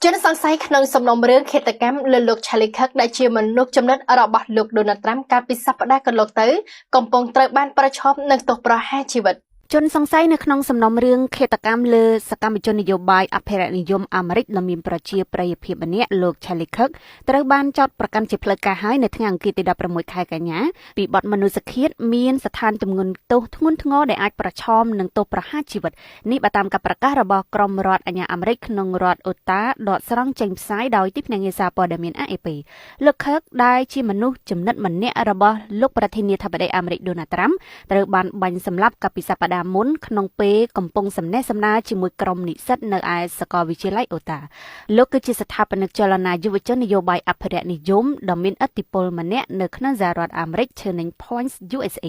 ជនសង្ស័យក្នុងសំណុំរឿងឃាតកម្មលើលោកឆាលីខឹកដែលជាមនុស្សចំណិតរបស់លោកដូណាល់ត្រាំកាលពីសប្តាហ៍កន្លងទៅកំពុងត្រូវបានប្រឈមនឹងទោសប្រហារជីវិតជនសង្ស័យនៅក្នុងសំណុំរឿងឃាតកម្មលើសកម្មជននយោបាយអភិរក្សនិយមអាមេរិកដ៏មានប្រជាប្រិយភាពម្នាក់លោក Charlie Kirk ត្រូវបានចោទប្រកាន់ជាផ្លូវការហើយនៅថ្ងៃអង្គារទី16 ខែកញ្ញាពីបទមនុស្សឃាតមានស្ថានទម្ងន់ទោសធ្ងន់ធ្ងរដែលអាចប្រឈមនឹងទោសប្រហារជីវិតនេះបើតាមការប្រកាសរបស់ក្រមរដ្ឋអាជ្ញាអាមេរិកក្នុងរដ្ឋអូតាដកស្រង់ចេញផ្សាយដោយទីភ្នាក់ងារសារព័ត៌មាន AFP លោក Kirk ដែលជាមនុស្សចំណិតម្នាក់របស់លោកប្រធានាធិបតីអាមេរិក Donald Trump ត្រូវបានបាញ់សម្លាប់កាលពីសប្តាហ៍មុនក្នុងពេលកំពុងសំណេះសំណាលជាមួយក្រុមនិស្សិតនៅឯសាកលវិទ្យាល័យអូតាលោកគឺជាស្ថាបនិកចលនាយុវជននយោបាយអភិរក្សនិយមដ៏មានឥទ្ធិពលម្នាក់នៅក្នុងសហរដ្ឋអាមេរិក Turning Point USA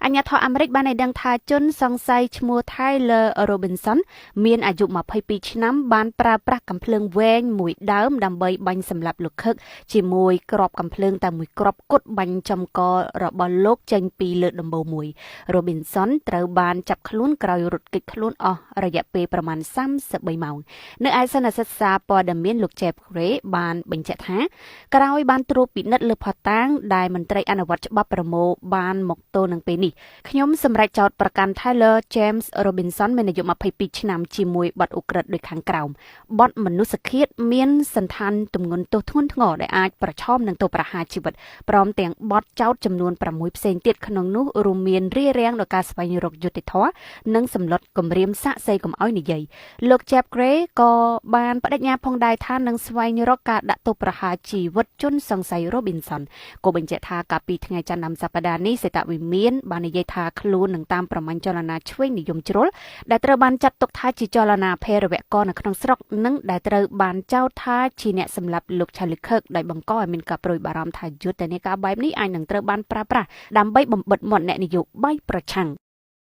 អាជ្ញាធរអាមេរិកបានឲ្យដឹងថាជនសង្ស័យឈ្មោះ Tyler Robinson មានអាយុ22ឆ្នាំបានប្រើប្រាស់កាំភ្លើងវែងមួយដើមដើម្បីបាញ់សម្លាប់លោកខឹកជាមួយគ្រាប់កាំភ្លើងតែមួយគ្រាប់គត់បាញ់ចំករបស់លោកចេញពីលើដំបូលមួយ Robinson ត្រូវបានចាប់ខ្លួនក្រោយរត់គេចខ្លួនអស់រយៈពេលប្រមាណ33ម៉ោងនៅឯសន្និសីទសារព័ត៌មានលោក Jeff Gray បានបញ្ជាក់ថាក្រោយបានត្រួតពិនិត្យលើផតាំងដែលមន្ត្រីអនុវត្តច្បាប់ប្រមូលបានមកទល់នឹងពេលនេះខ្ញុំសម្រេចចោទប្រកាន់ Tyler James Robinson មានអាយុ22ឆ្នាំជាមួយបទឧក្រិដ្ឋដូចខាងក្រោមបទមនុស្សឃាតមានសន្តានទម្ងន់ទោសធ្ងន់ធ្ងរដែលអាចប្រឈមនឹងទោសប្រហារជីវិតព្រមទាំងបទចោទចំនួន6ផ្សេងទៀតក្នុងនោះរួមមានរារាំងដល់ការស្វែងរកយុត្តិធម៌និងសម្លុតគម្រាមសាកសីកុំឲ្យនិយាយលោក Jeff Gray ក៏បានបដិញ្ញាផងដែរថានឹងស្វែងរកការដាក់ទោសប្រហារជីវិតជនសង្ស័យ Robinson ក៏បញ្ជាក់ថាកាលពីថ្ងៃច័ន្ទដើមសប្តាហ៍នេះសេតវិមានបាននិយាយថាខ្លួននឹងតាមប្រមាញ់ចលនាឆ្វេងនិយមជ្រុលដែលត្រូវបានចាត់ទុកថាជាចលនាភេរវករនៅក្នុងស្រុកនិងដែលត្រូវបានចោទថាជាអ្នកសម្លាប់លោក Charlie Kirk ដោយបង្កឲ្យមានការព្រួយបារម្ភថាយុទ្ធនាការបែបនេះអាចនឹងត្រូវបានប្រើប្រាស់ដើម្បីបំបិទមាត់អ្នកនយោបាយប្រឆាំង